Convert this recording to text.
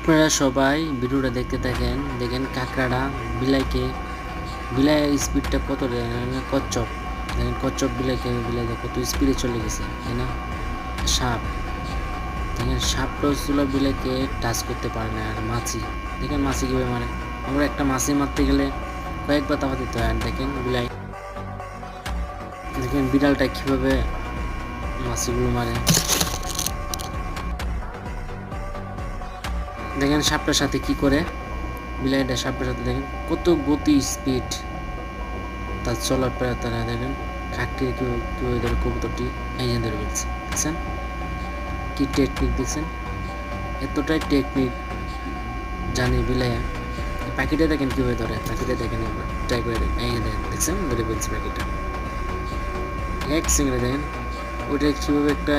আপনারা সবাই ভিডিওটা দেখতে থাকেন, দেখেন কাঁকড়াটা বিলাইয়ের স্পিডটা কত, কচ্ছপ দেখেন, কচ্ছপ বিলাই কত স্পিডে চলে গেছে, তাই না? সাপ দেখেন, সাপটাও ছিল বিলাইকে টাচ করতে পারে না। আর মাছি দেখেন, মাছি কীভাবে মারে। আমরা একটা মাছি মারতে গেলে কয়েকবার তাওয়া দিতে হয়। আর দেখেন দেখেন বিড়ালটা কীভাবে মাছিগুলো মারে। দেখেন সাপটার সাথে কি করে, বিলাইটা সাপটার সাথে দেখেন কত গতি স্পিড তার চলার পরে। তারা দেখেন কাকটি কীভাবে ধরে, কবুতরটি এই যে ধরে ফেলছে। দেখছেন কি টেকনিক, দেখছেন এতটাই টেকনিক জানি বিলাইয়া। পাখিটা দেখেন কীভাবে ধরে, পাখিটা দেখেন একবার ট্রাই করে দেখেন। এই দেখেন, দেখছেন ধরে ফেলছে পাখিটা এক সেকেন্ডে। দেখেন ওইটা কীভাবে একটা